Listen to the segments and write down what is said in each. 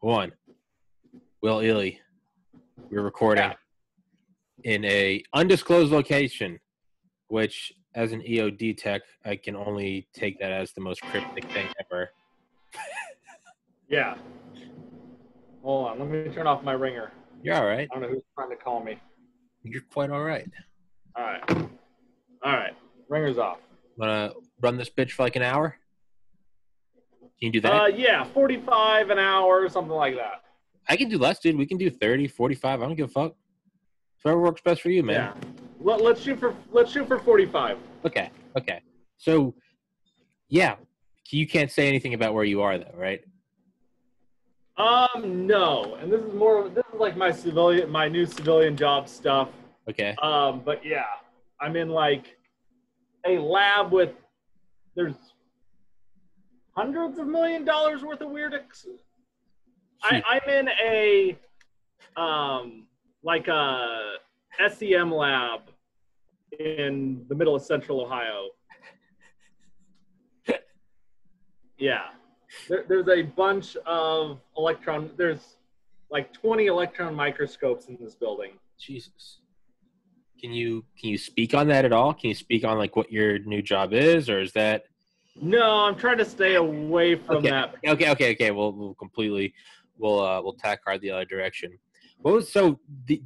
One, Will Ely. We're recording in a undisclosed location, which, as an EOD tech, I can only take that as the most cryptic thing ever. Yeah. Hold on. Let me turn off my ringer. You're all right. I don't know who's trying to call me. You're quite all right. All right. Ringer's off. Want to run this bitch for like an hour? Can you do that? Yeah, 45 an hour, something like that. I can do less, dude. We can do 30, 45. I don't give a fuck. Whatever works best for you, man. Yeah. Let's shoot for 45. Okay. So, yeah, you can't say anything about where you are, though, right? No. And this is like my new civilian job stuff. Okay. But yeah, I'm in like a lab with there's hundreds of $1 million worth of weird. I'm in a like a SEM lab in the middle of Central Ohio. Yeah. There's a bunch of there's like 20 electron microscopes in this building. Jesus. Can you speak on that at all? Can you speak on like what your new job is, or is that? No, I'm trying to stay away from that. Okay. We'll tack hard the other direction.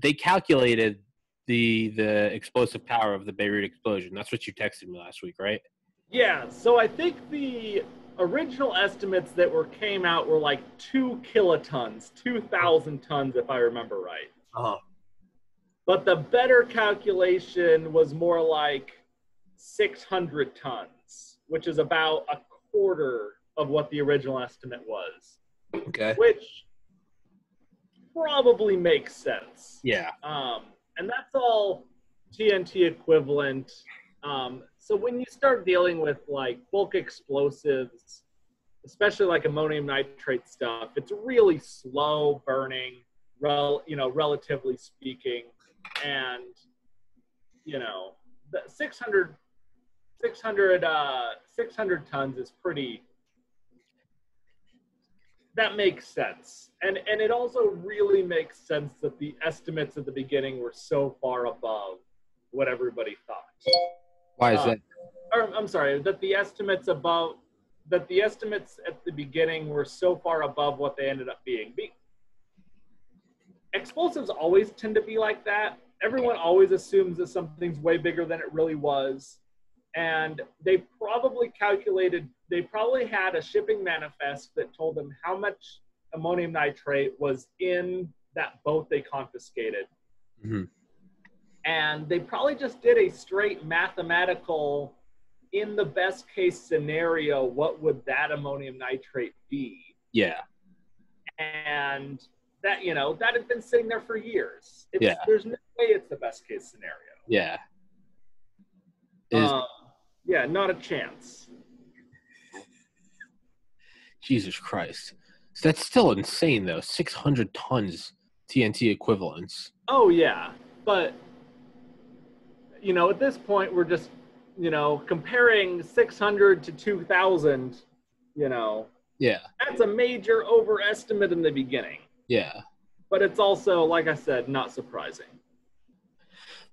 They calculated the explosive power of the Beirut explosion. That's what you texted me last week, right? Yeah. So I think the original estimates that came out were like 2 kilotons, 2,000 tons, if I remember right. Uh-huh. But the better calculation was more like 600 tons, which is about a quarter of what the original estimate was. Okay. Which probably makes sense. Yeah. And that's all TNT equivalent. So when you start dealing with like bulk explosives, especially like ammonium nitrate stuff, it's really slow burning, relatively speaking. And, the 600 tons is pretty, that makes sense. And it also really makes sense that the estimates at the beginning were so far above what everybody thought. Why is that? I'm sorry, that the estimates at the beginning were so far above what they ended up being. Explosives always tend to be like that. Everyone always assumes that something's way bigger than it really was. And they probably had a shipping manifest that told them how much ammonium nitrate was in that boat they confiscated. Mm-hmm. And they probably just did a straight mathematical, in the best case scenario, what would that ammonium nitrate be? Yeah. And that, that had been sitting there for years. There's no way it's the best case scenario. Yeah. Yeah, not a chance. Jesus Christ. So that's still insane, though. 600 tons TNT equivalents. Oh, yeah. But, at this point, we're just, comparing 600 to 2,000, Yeah. That's a major overestimate in the beginning. Yeah. But it's also, like I said, not surprising.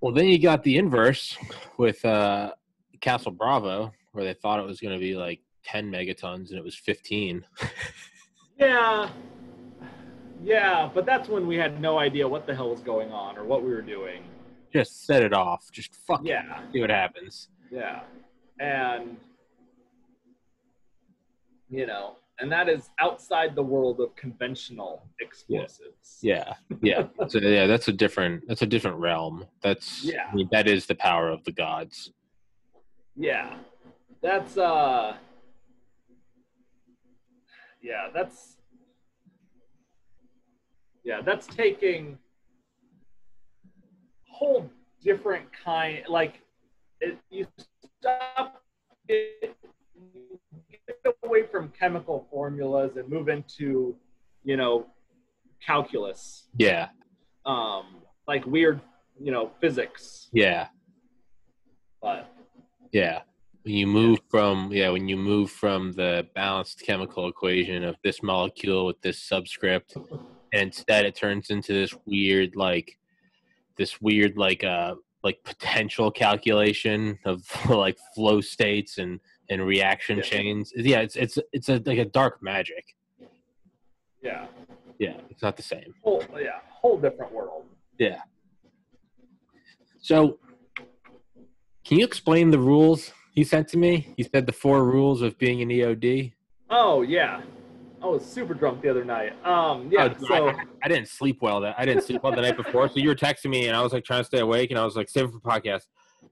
Well, then you got the inverse with Castle Bravo, where they thought it was going to be like 10 megatons, and it was 15. Yeah, but that's when we had no idea what the hell was going on or what we were doing. Just set it off. Just fucking see what happens. Yeah, and, and that is outside the world of conventional explosives. Yeah. So that's a different realm. I mean, that is the power of the gods. Yeah. That's taking whole different kind, like you stop get away from chemical formulas and move into, calculus. Yeah. Like weird, physics. Yeah. But. Yeah. When you move from the balanced chemical equation of this molecule with this subscript, and instead it turns into this weird potential calculation of like flow states and reaction chains. Yeah, it's like a dark magic. Yeah. Yeah, it's not the same. Whole different world. Yeah. So, can you explain the rules he sent to me? He said the 4 rules of being an EOD. Oh yeah, I was super drunk the other night. So I didn't sleep well. I didn't sleep well the night before. So you were texting me, and I was like trying to stay awake, and I was like, save it for podcast.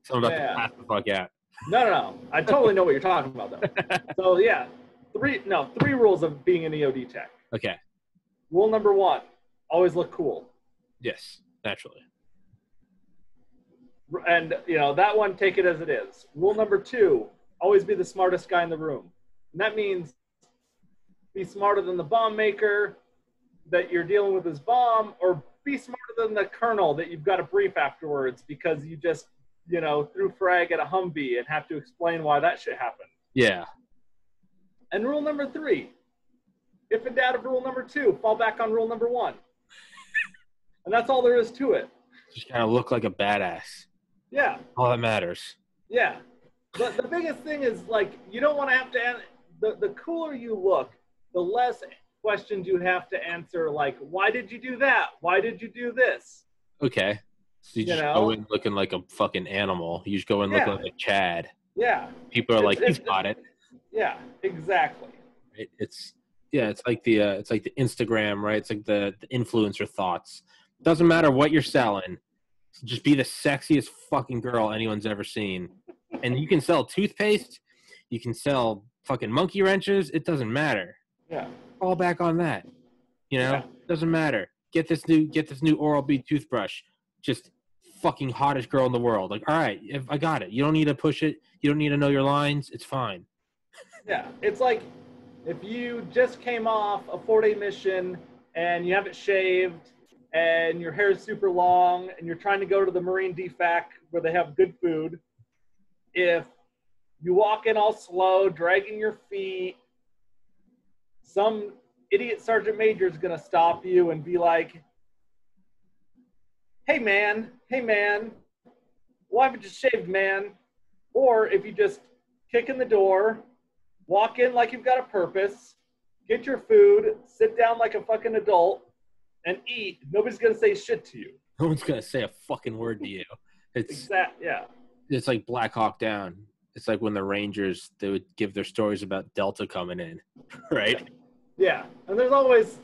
So I'm about to pass the fuck out. No. I totally know what you're talking about, though. So yeah, 3 rules of being an EOD tech. Okay. Rule number 1: always look cool. Yes, naturally. And that one, take it as it is. Rule number 2: always be the smartest guy in the room. And that means be smarter than the bomb maker that you're dealing with his bomb, or be smarter than the colonel that you've got to brief afterwards because you just, threw frag at a Humvee and have to explain why that shit happened. Yeah. And rule number 3, if in doubt of rule number 2, fall back on rule number 1. And that's all there is to it. Just kind of look like a badass. Yeah. All that matters. Yeah. But the biggest thing is, like, you don't want to have to the cooler you look, the less questions you have to answer, like, why did you do that? Why did you do this? Okay. So you just go in looking like a fucking animal. You just go in looking like a Chad. Yeah. People are like, he's got it. Yeah, exactly. Right? It's like the Instagram, right? It's like the influencer thoughts. Doesn't matter what you're selling. Just be the sexiest fucking girl anyone's ever seen. And you can sell toothpaste. You can sell fucking monkey wrenches. It doesn't matter. Yeah. Fall back on that. Doesn't matter. Get this new Oral-B toothbrush. Just fucking hottest girl in the world. Like, all right, if I got it. You don't need to push it. You don't need to know your lines. It's fine. Yeah. It's like if you just came off a 4-day mission and you haven't shaved and your hair is super long and you're trying to go to the Marine DFAC where they have good food, if you walk in all slow, dragging your feet, some idiot sergeant major is going to stop you and be like, hey man, why haven't you shaved, man? Or if you just kick in the door, walk in like you've got a purpose, get your food, sit down like a fucking adult, and eat, nobody's going to say shit to you. No one's going to say a fucking word to you. It's like Black Hawk Down. It's like when the Rangers, they would give their stories about Delta coming in, right? Yeah, and there's always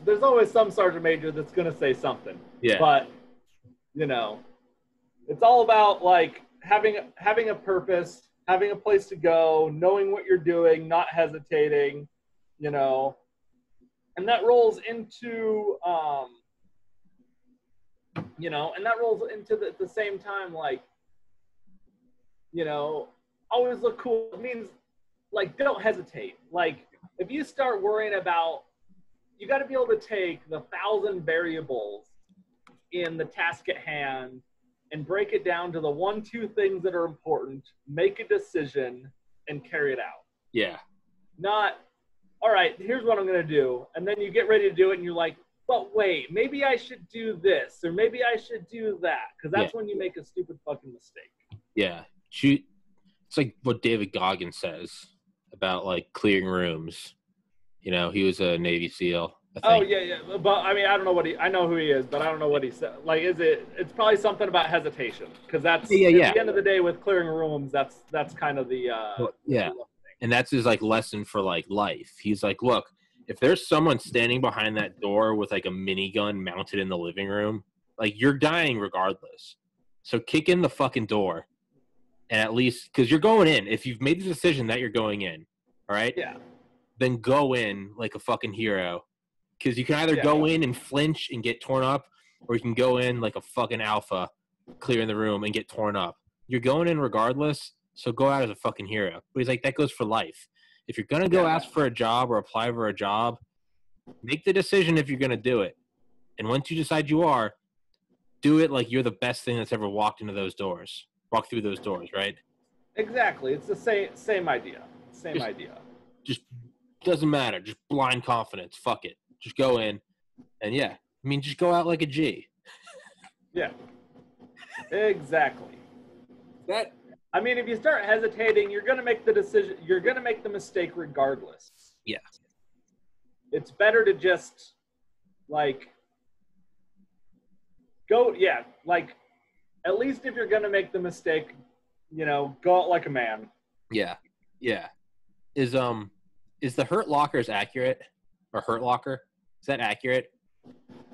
some sergeant major that's going to say something. Yeah. But, it's all about, like, having a purpose, having a place to go, knowing what you're doing, not hesitating, and that rolls into, the same time, like, always look cool. It means, like, don't hesitate. Like, if you start worrying about, you got to be able to take the 1,000 variables in the task at hand and break it down to the 1-2 things that are important, make a decision, and carry it out. Yeah. Not, all right, here's what I'm going to do. And then you get ready to do it and you're like, but wait, maybe I should do this, or maybe I should do that. Because that's when you make a stupid fucking mistake. Yeah. It's like what David Goggins says about, like, clearing rooms. He was a Navy SEAL. Oh, yeah. But, I mean, I don't know I know who he is, but I don't know what he said. Like, it's probably something about hesitation. Because that's, at the end of the day, with clearing rooms, that's kind of the, And that's his, like, lesson for, like, life. He's like, look, if there's someone standing behind that door with, like, a minigun mounted in the living room, like, you're dying regardless. So kick in the fucking door. And at least, because you're going in. If you've made the decision that you're going in, all right? Yeah. Then go in like a fucking hero. Because you can either go in and flinch and get torn up, or you can go in like a fucking alpha, clear in the room and get torn up. You're going in regardless, so go out as a fucking hero. But he's like, that goes for life. If you're going to go ask for a job or apply for a job, make the decision if you're going to do it. And once you decide you are, do it like you're the best thing that's ever walked through those doors, right? Exactly. It's the same idea. Same idea. Just doesn't matter. Just blind confidence. Fuck it. Just go in, and yeah, I mean, just go out like a G. Yeah. Exactly. That I mean, if you start hesitating, you're going to make the decision. You're going to make the mistake regardless. yeah. It's better to just like go. Yeah, like at least if you're going to make the mistake, go out like a man. Yeah. Yeah. Is the Hurt Lockers accurate? Or Hurt Locker? Is that accurate?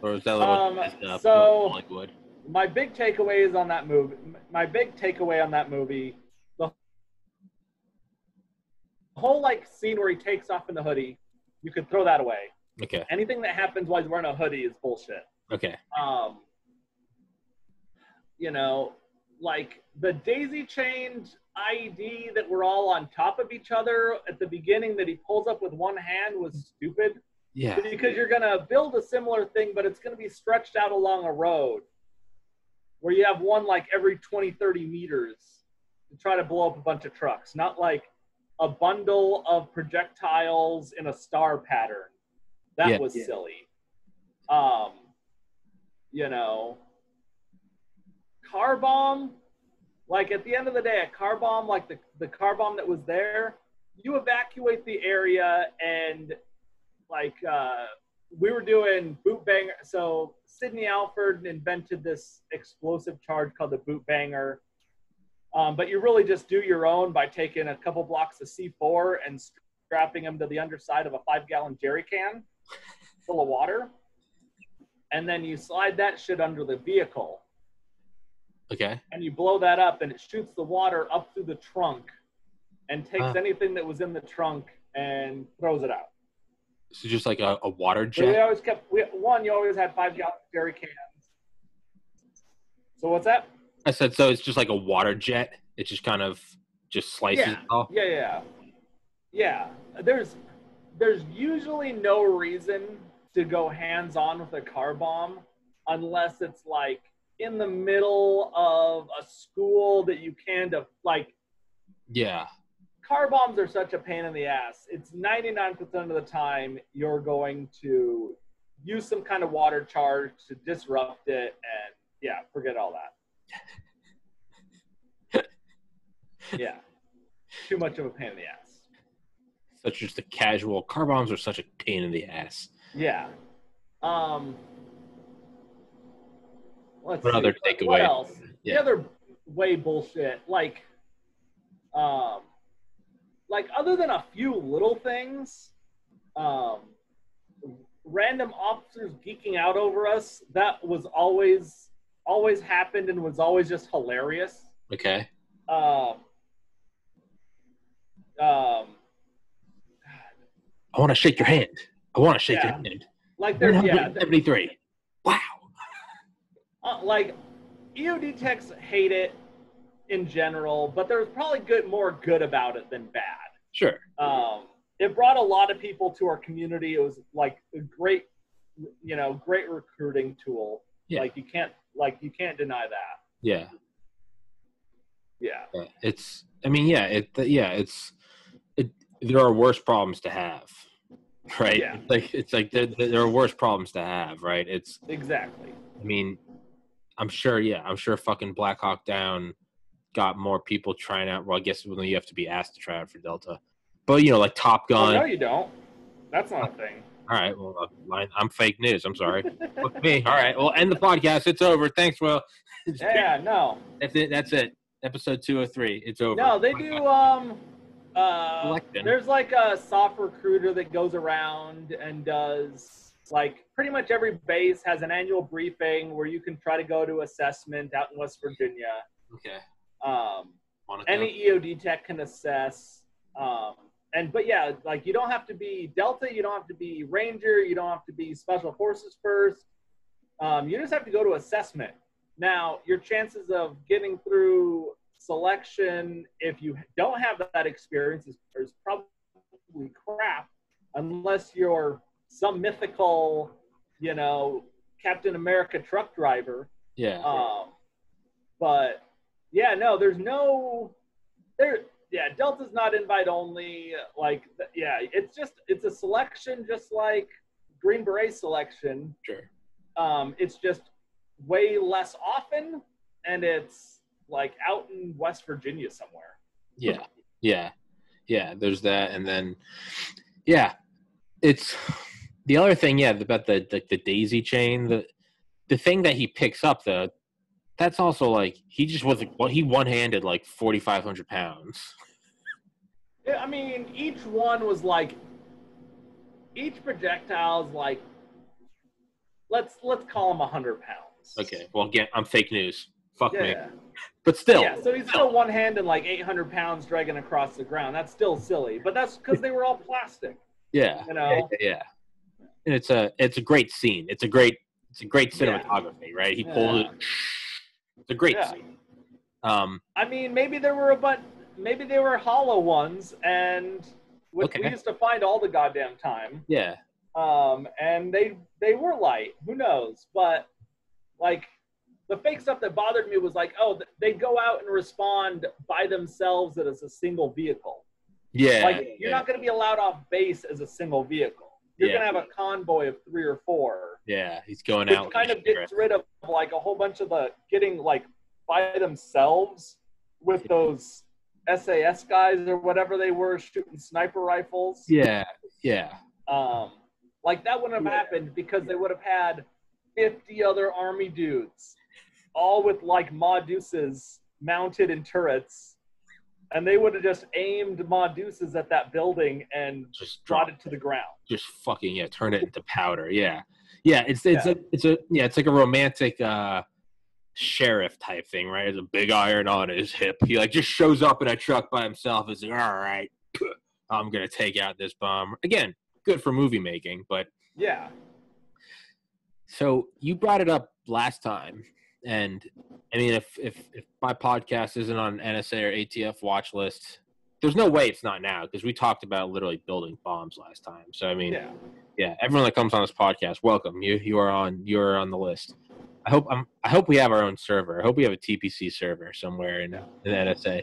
Or is that a little so Hollywood? my big takeaway on that movie, the whole like scene where he takes off in the hoodie, you could throw that away. Okay. Anything that happens while he's wearing a hoodie is bullshit. Okay. Like the daisy chained IED that we're all on top of each other at the beginning that he pulls up with one hand was stupid. Yeah. Because you're going to build a similar thing, but it's going to be stretched out along a road where you have one like every 20, 30 meters to try to blow up a bunch of trucks, not like a bundle of projectiles in a star pattern. That was silly. Car bomb, like at the end of the day, a car bomb, like the car bomb that was there, you evacuate the area and like we were doing boot banger. So Sidney Alford invented this explosive charge called the boot banger. But you really just do your own by taking a couple blocks of C4 and strapping them to the underside of a 5-gallon jerry can full of water. And then you slide that shit under the vehicle. Okay. And you blow that up and it shoots the water up through the trunk and takes anything that was in the trunk and throws it out. So just like a water jet? So you always had 5-gallon jerry cans. So what's that? I said, so it's just like a water jet? It just kind of just slices it off? Yeah. There's usually no reason to go hands-on with a car bomb unless it's like in the middle of a school that you can like. Yeah. Car bombs are such a pain in the ass. It's 99% of the time you're going to use some kind of water charge to disrupt it, and yeah, forget all that. Yeah. Too much of a pain in the ass. Such just a casual car bombs are such a pain in the ass. Yeah. What other takeaway? What else? Yeah. The other way bullshit, like other than a few little things, random officers geeking out over us, that was always happened and was always just hilarious. Okay. I want to shake your hand. Your hand. Like there's 73. Wow. Like EOD techs hate it in general, but there's probably more good about it than bad. Sure. It brought a lot of people to our community. It was like a great recruiting tool. Yeah. Like you can't deny that. Yeah. Yeah. There are worse problems to have, right? Yeah. It's like there are worse problems to have, right? It's exactly. I mean, I'm sure fucking Black Hawk Down got more people trying out. Well, I guess you have to be asked to try out for Delta. But, like Top Gun. Oh, no, you don't. That's not a thing. All right. Well, I'm fake news. I'm sorry. Look me. All right. Well, end the podcast. It's over. Thanks, Will. Yeah, no. That's it. Episode 203. It's over. No, they do, there's like a soft recruiter that goes around and does, like, pretty much every base has an annual briefing where you can try to go to assessment out in West Virginia. Okay. Any EOD tech can assess. But yeah, like you don't have to be Delta, you don't have to be Ranger, you don't have to be Special Forces first. You just have to go to assessment. Now, your chances of getting through selection, if you don't have that experience, is probably crap, unless you're some mythical, Captain America truck driver. Yeah. But yeah, no, there's no Delta's not invite only. It's a selection just like Green Beret selection. Sure. It's just way less often, and it's like out in West Virginia somewhere. Yeah. There's that, and then it's the other thing. Yeah, about the daisy chain. The thing that he picks up though, that's also like he just was he one-handed like 4,500 pounds. Yeah, I mean, each one was like each projectile is like let's call them 100 pounds. Okay, well, again, I'm fake news. Fuck me. Yeah. But still. Yeah, so he's still one-handed like 800 pounds dragging across the ground. That's still silly, but that's because they were all plastic. Yeah. You know? Yeah. And it's a great scene. It's a great cinematography, right? He pulled it. It's a great scene. I mean, maybe there were maybe they were hollow ones, and which we used to find all the goddamn time. Yeah. And they were light. Who knows? But like the fake stuff that bothered me was like, oh, they go out and respond by themselves as a single vehicle. Yeah. Like you're not going to be allowed off base as a single vehicle. You're going to have a convoy of 3 or 4. Yeah, he's going out. Which kind of gets rid of like a whole bunch of the getting like by themselves with those SAS guys or whatever they were shooting sniper rifles. Yeah. Like that wouldn't have happened because they would have had 50 other Army dudes, all with like Ma Deuces mounted in turrets, and they would have just aimed Ma Deuces at that building and just brought it to the ground. Just fucking turn it into powder. Yeah. It's like a romantic sheriff type thing, right? There's a big iron on his hip. He like just shows up in a truck by himself. Is like, all right, I'm gonna take out this bomb. Again, good for movie making, but yeah. So you brought it up last time, and I mean, if my podcast isn't on NSA or ATF watch list, there's no way it's not now because we talked about literally building bombs last time. So I mean, everyone that comes on this podcast, welcome. You are on the list. I hope we have our own server. I hope we have a TPC server somewhere in NSA.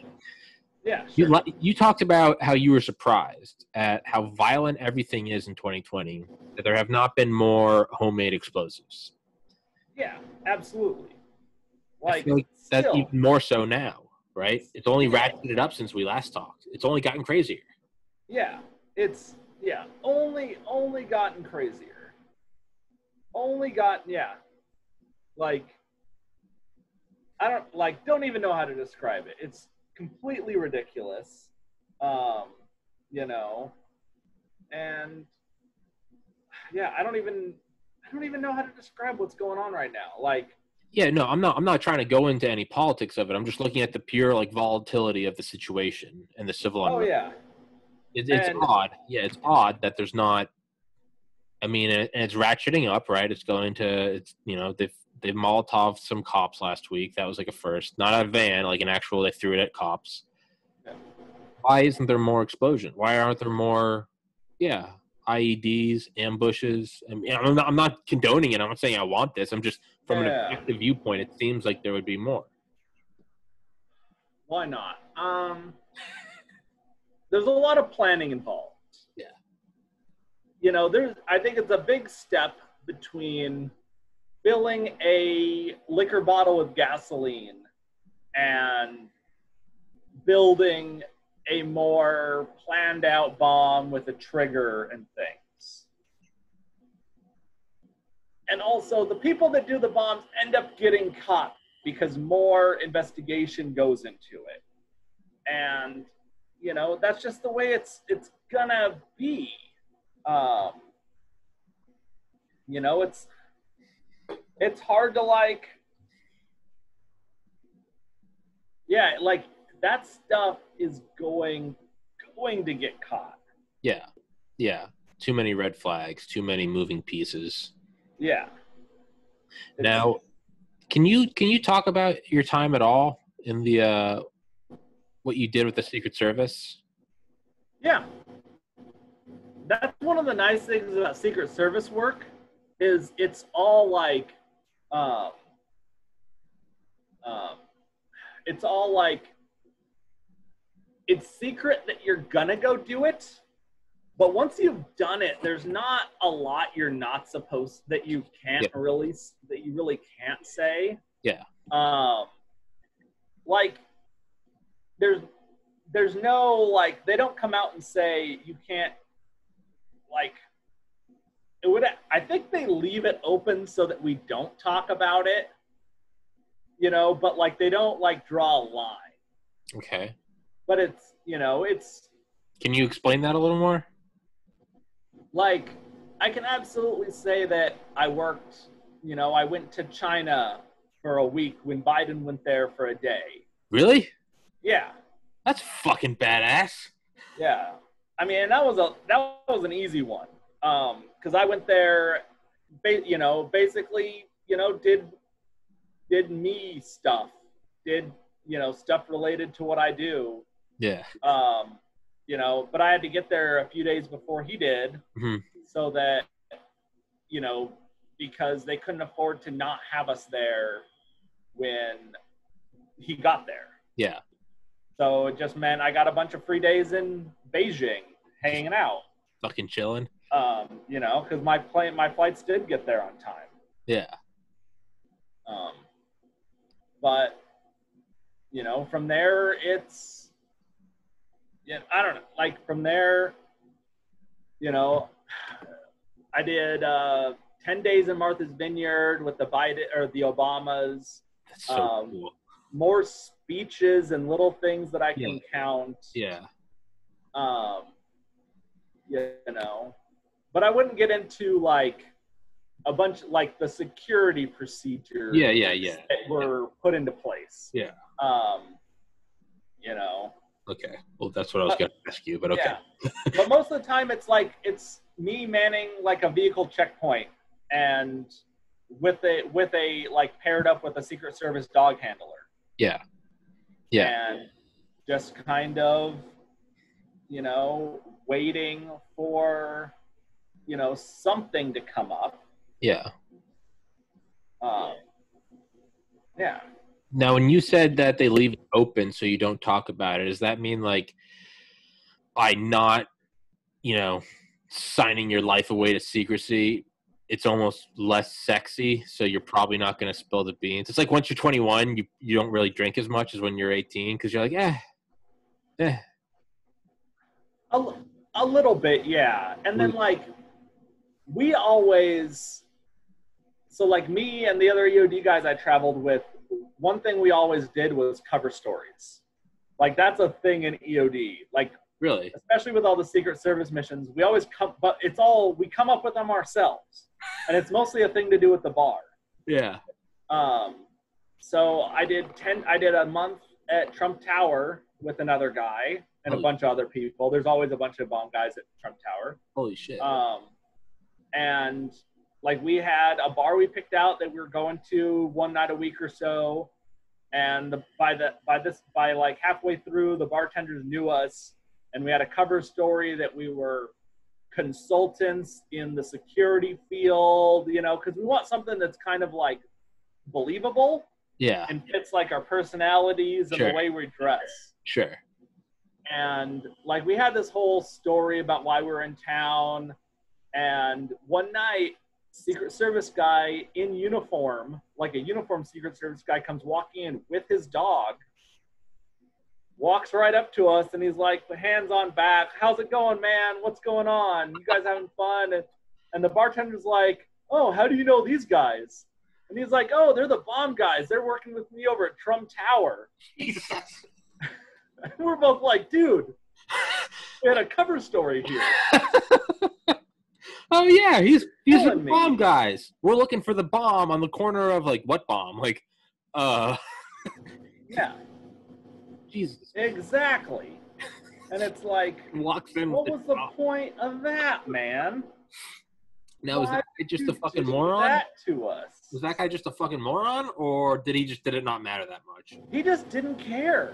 Yeah, sure. You talked about how you were surprised at how violent everything is in 2020, that there have not been more homemade explosives. Yeah, absolutely. I feel like that's even more so now, right? It's only ratcheted up since we last talked. It's only gotten crazier. Yeah, it's only gotten crazier. Like I don't even know how to describe it. It's completely ridiculous, you know, and I don't even know how to describe what's going on right now. Like, no, I'm not trying to go into any politics of it. I'm just looking at the pure like volatility of the situation and the civil unrest. Oh yeah, it's odd. Yeah, it's odd that there's not. I mean, and it's ratcheting up, right? It's going to, they Molotov some cops last week. That was like a first. Not a van, like an actual, they threw it at cops. Yeah. Why isn't there more explosion? Why aren't there more, IEDs, ambushes? I mean, I'm not condoning it. I'm not saying I want this. I'm just, from an objective viewpoint, it seems like there would be more. Why not? There's a lot of planning involved. Yeah. I think it's a big step between filling a liquor bottle with gasoline and building a more planned out bomb with a trigger and things. And also the people that do the bombs end up getting caught because more investigation goes into it. And, that's just the way it's gonna be. It's hard to that stuff is going to get caught. Yeah. Too many red flags, too many moving pieces. Yeah. Now, can you talk about your time at all in the what you did with the Secret Service? Yeah. That's one of the nice things about Secret Service work is it's all it's secret that you're gonna go do it, but once you've done it, there's not a lot you're not supposed that you can't release that you really can't say. Yeah. Like there's no like they don't come out and say you can't like it would. I think they leave it open so that we don't talk about it, you know. But like they don't like draw a line. Okay. But it's, you know, it's... Can you explain that a little more? Like, I can absolutely say that I worked, you know, I went to China for a week when Biden went there for a day. Really? Yeah. That's fucking badass. Yeah. I mean, that was an easy one. Because I went there, you know, basically, you know, did me stuff. Did, you know, stuff related to what I do. Yeah. You know, but I had to get there a few days before he did, so that, you know, because they couldn't afford to not have us there when he got there. Yeah. So it just meant I got a bunch of free days in Beijing hanging out. Fucking chilling. You know, because my flights did get there on time. Yeah. But, you know, from there, it's, yeah, I don't know. Like, from there, you know, I did 10 days in Martha's Vineyard with the Biden or the Obamas. That's so cool. More speeches and little things that I can count. Yeah. You know, but I wouldn't get into like a bunch like the security procedures. That were put into place. Yeah. You know. Okay. Well, that's what I was going to ask you, but okay. Yeah. But most of the time, it's like it's me manning like a vehicle checkpoint, and with a like paired up with a Secret Service dog handler. Yeah. Yeah. And just kind of, you know, waiting for, you know, something to come up. Yeah. Yeah. Now, when you said that they leave it open so you don't talk about it, does that mean like by not, you know, signing your life away to secrecy, it's almost less sexy, so you're probably not going to spill the beans? It's like once you're 21, you don't really drink as much as when you're 18 because you're like, A little bit, yeah. And then like we always, so like me and the other EOD guys I traveled with, one thing we always did was cover stories. Like that's a thing in EOD. Like really, especially with all the Secret Service missions, we always but we come up with them ourselves, and it's mostly a thing to do with the bar. Yeah. So I did a month at Trump Tower with another guy and a bunch of other people. There's always a bunch of bomb guys at Trump Tower. Holy shit. And like we had a bar we picked out that we were going to one night a week or so. And by like halfway through, the bartenders knew us, and we had a cover story that we were consultants in the security field, you know, because we want something that's kind of like believable. Yeah. And fits like our personalities and the way we dress. Sure. And like we had this whole story about why we were in town. And one night, Secret Service guy in uniform, like a uniform Secret Service guy, comes walking in with his dog, walks right up to us, and he's like, hands on back, how's it going, man? What's going on? You guys having fun? And the bartender's like, oh, how do you know these guys? And he's like, oh, they're the bomb guys. They're working with me over at Trump Tower. Jesus. We're both like, dude, we had a cover story here. Oh yeah, he's with the bomb guys. We're looking for the bomb on the corner of like what bomb? Like, yeah. Jesus. Exactly. And it's like, walks in. What was the point of that, man? Now is that guy just a fucking moron? That to us. Was that guy just a fucking moron, or did it not matter that much? He just didn't care.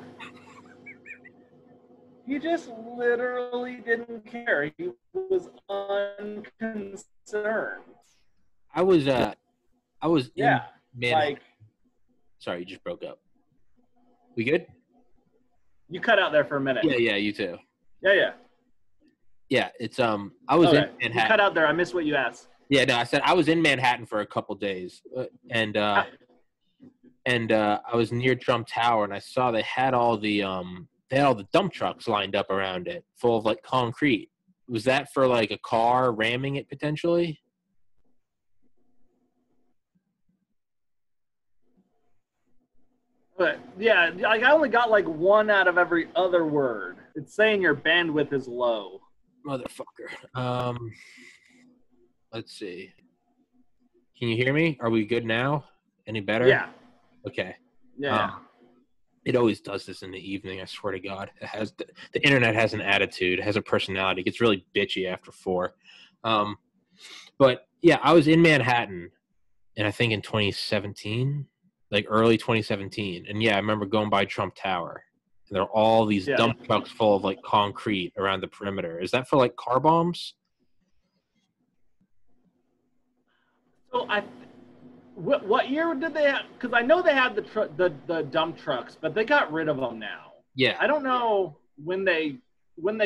He just literally didn't care. He was unconcerned. I was yeah, in like, sorry, you just broke up. We good? You cut out there for a minute. Yeah, you too. Yeah. Yeah, it's I was in Manhattan. You cut out there. I missed what you asked. Yeah, no, I said I was in Manhattan for a couple days, and I was near Trump Tower, and I saw they had all the dump trucks lined up around it, full of like concrete. Was that for like a car ramming it potentially? But yeah, like I only got like one out of every other word. It's saying your bandwidth is low. Motherfucker. Let's see. Can you hear me? Are we good now? Any better? Yeah. Okay. Yeah. It always does this in the evening. I swear to God, it has the internet has an attitude, it has a personality. It gets really bitchy after 4. But yeah, I was in Manhattan, and I think in 2017, like early 2017, and yeah, I remember going by Trump Tower, and there are all these dump trucks full of like concrete around the perimeter. Is that for like car bombs? So what year did they have? Because I know they had the dump trucks, but they got rid of them now. Yeah. I don't know when they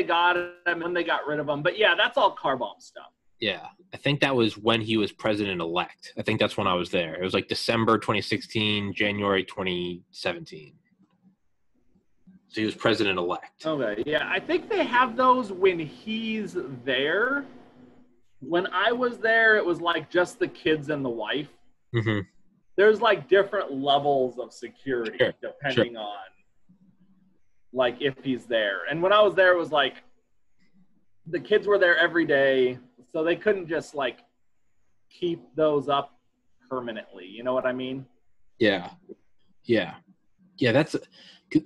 got them, when they got rid of them, but yeah, that's all car bomb stuff. Yeah, I think that was when he was president-elect. I think that's when I was there. It was like December 2016, January 2017. So he was president-elect. Okay, yeah, I think they have those when he's there. When I was there, it was like just the kids and the wife. Mm-hmm. There's like different levels of security depending on like if he's there. And when I was there, it was like the kids were there every day, so they couldn't just like keep those up permanently. You know what I mean? Yeah. That's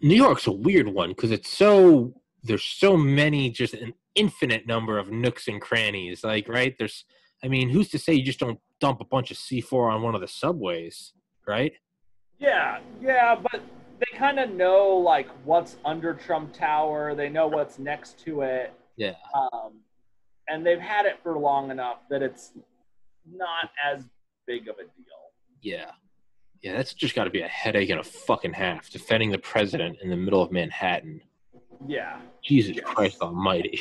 New York's a weird one because there's so many, just an infinite number of nooks and crannies. Like, right? Who's to say you just don't dump a bunch of C4 on one of the subways, right? Yeah, but they kind of know like what's under Trump Tower. They know what's next to it. Yeah. And they've had it for long enough that it's not as big of a deal. Yeah. Yeah, that's just got to be a headache and a fucking half, defending the president in the middle of Manhattan. Yeah. Jesus Christ almighty.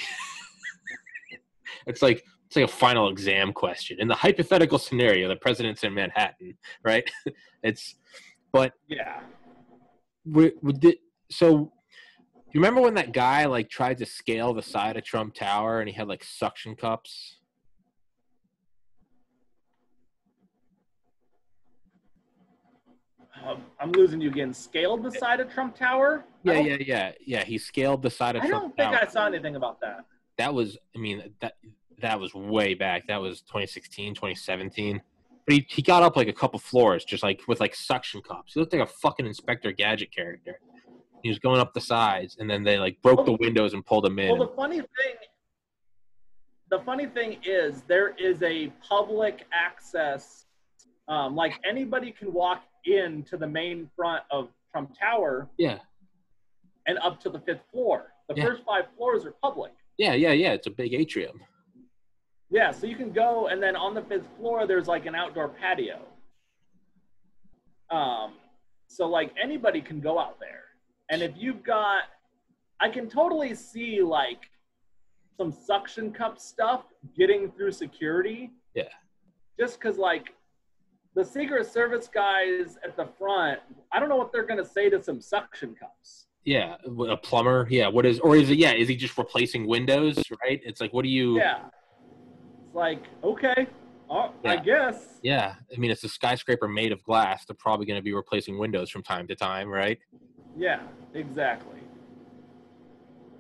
It's like a final exam question. In the hypothetical scenario, the president's in Manhattan, right? Yeah. So you remember when that guy like tried to scale the side of Trump Tower and he had like suction cups? I'm losing you again. Scaled the side of Trump Tower? Yeah. He scaled the side of Trump Tower. I don't think I saw anything about that. That was, that was way back. That was 2016, 2017. But he got up like a couple floors just like with like suction cups. He looked like a fucking Inspector Gadget character. He was going up the sides, and then they like broke the windows and pulled him in. Well, the funny thing is there is a public access, like anybody can walk into the main front of Trump Tower. Yeah. And up to the 5th floor. The first 5 floors are public. Yeah. It's a big atrium. Yeah, so you can go, and then on the 5th floor, there's like an outdoor patio. So like anybody can go out there. And if you've got, I can totally see like some suction cup stuff getting through security. Yeah. Just because like the Secret Service guys at the front, I don't know what they're going to say to some suction cups. Yeah, a plumber. Yeah, is he just replacing windows, right? It's like, what do you... Yeah. It's like, okay, I guess. Yeah, it's a skyscraper made of glass. They're probably going to be replacing windows from time to time, right? Yeah, exactly.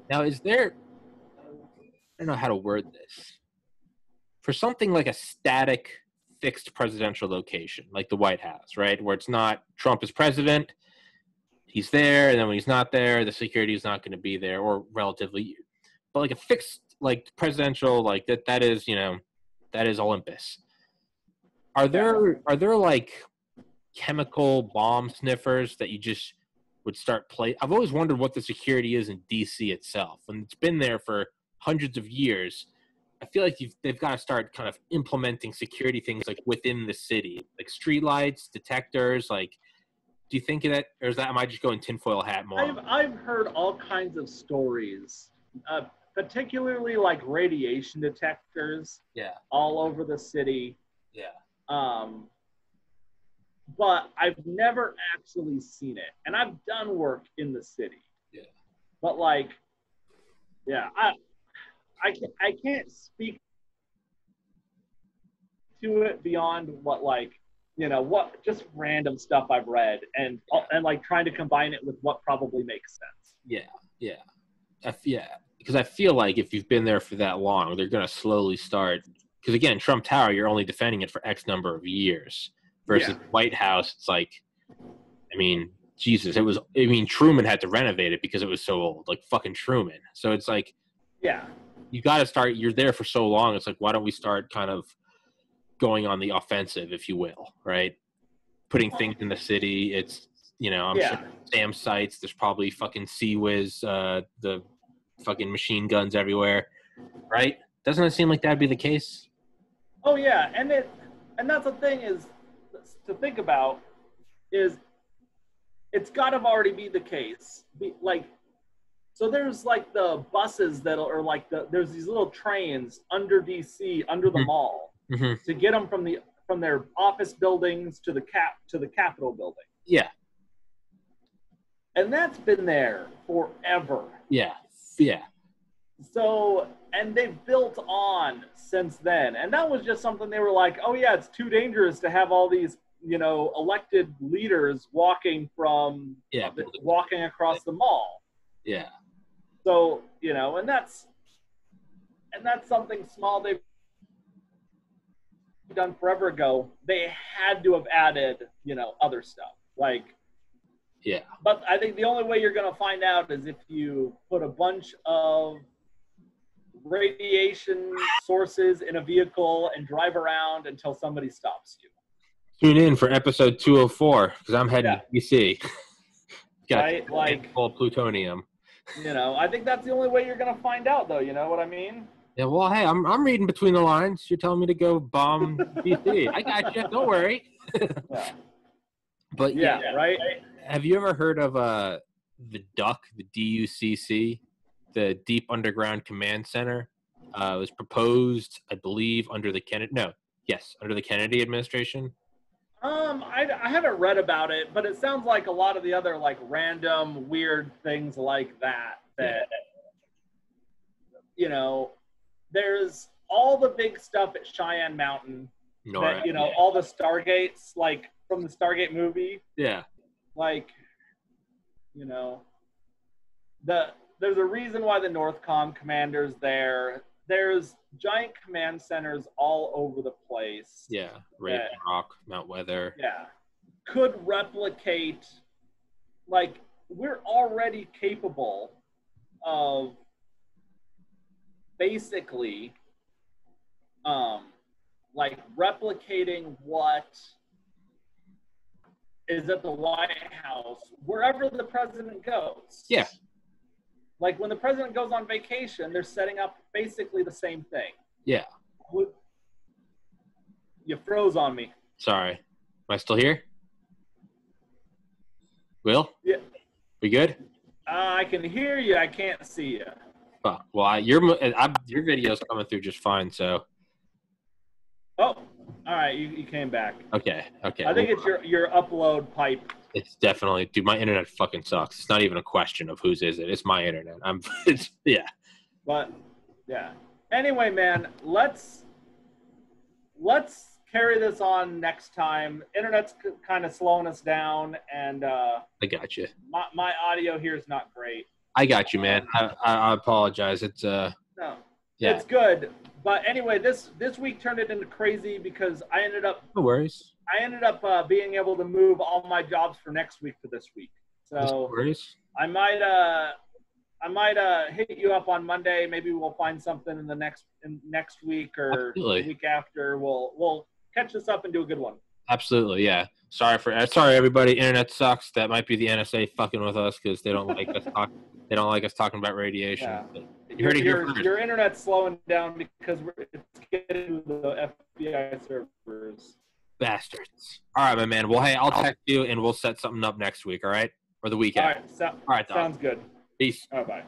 Now, I don't know how to word this. For something like a static, fixed presidential location, like the White House, right, where it's not Trump is president, he's there, and then when he's not there, the security is not going to be there, or relatively. But like a fixed, like presidential, like that is, that is Olympus. Are there like chemical bomb sniffers that you just would start play? I've always wondered what the security is in DC itself, and it's been there for hundreds of years. I feel like they've got to start kind of implementing security things like within the city, like streetlights, detectors, like Do you think that, or is that, am I just going tinfoil hat more? I've heard all kinds of stories, particularly like radiation detectors. Yeah. All over the city. Yeah. But I've never actually seen it, and I've done work in the city. Yeah. But like, yeah, I can't speak to it beyond what, like, you know, what just random stuff I've read and like trying to combine it with what probably makes sense. Yeah. Because I feel like if you've been there for that long, they're going to slowly start. Because again, Trump Tower, you're only defending it for X number of years. Versus White House, it's like, I mean, Jesus, Truman had to renovate it because it was so old, like fucking Truman. So it's like, you got to start. You're there for so long. It's like, why don't we start kind of going on the offensive, if you will, right? Putting things in the city. It's, you know, I'm sure SAM sites. There's probably fucking Sea-Whiz, the fucking machine guns everywhere, right? Doesn't it seem like that'd be the case? Oh yeah, and that's the thing is to think about is it's got to already be the case. So there's like the buses or like there's these little trains under DC, under the mall, to get them from their office buildings to the Capitol building. Yeah. And that's been there forever. Yeah. So, and they've built on since then. And that was just something they were like, oh yeah, it's too dangerous to have all these, you know, elected leaders walking across the mall. Yeah. So, you know, and that's something small they've done forever ago. They had to have added, you know, other stuff. Like, yeah. But I think the only way you're going to find out is if you put a bunch of radiation sources in a vehicle and drive around until somebody stops you. Tune in for episode 204 because I'm heading to DC. Got right? Like full plutonium. You know, I think that's the only way you're going to find out, though. You know what I mean? Yeah, well, hey, I'm reading between the lines. You're telling me to go bomb DC. I got you. Don't worry. Yeah. But yeah, right? Have you ever heard of the DUCC, the DUCC, the Deep Underground Command Center? It was proposed, I believe, under the Kennedy administration. I haven't read about it, but it sounds like a lot of the other like random weird things like that. You know, there's all the big stuff at Cheyenne Mountain. All the Stargates, like from the Stargate movie. Yeah. Like, you know, there's a reason why the Northcom commander's there. There's giant command centers all over the place. Yeah, Raven Rock, Mount Weather. Yeah, could replicate. Like, we're already capable of basically, like replicating what is at the White House wherever the president goes. Yeah. Like when the president goes on vacation, they're setting up basically the same thing. Yeah. You froze on me. Sorry. Am I still here? Will? Yeah. We good? I can hear you. I can't see you. Fuck. Well, your video's coming through just fine, so. Oh, all right. You came back. Okay. I think it's your upload pipe. It's definitely, dude, my internet fucking sucks. It's not even a question of whose is it. It's my internet. Yeah. But, yeah. Anyway, man, let's carry this on next time. Internet's kind of slowing us down, and I got you. My audio here is not great. I got you, man. I apologize. It's no, yeah, it's good. But anyway, this week turned it into crazy because I ended up. No worries. I ended up being able to move all my jobs for next week to this week. So no worries. I might hit you up on Monday. Maybe we'll find something in the next week or the week after. We'll catch this up and do a good one. Absolutely, yeah. Sorry everybody. Internet sucks. That might be the NSA fucking with us because they don't like us They don't like us talking about radiation. Yeah. Your internet's slowing down because it's getting to the FBI servers. Bastards. All right, my man. Well, hey, I'll text you and we'll set something up next week, all right? Or the weekend. All right, All right, dog. sounds good. Peace. Bye.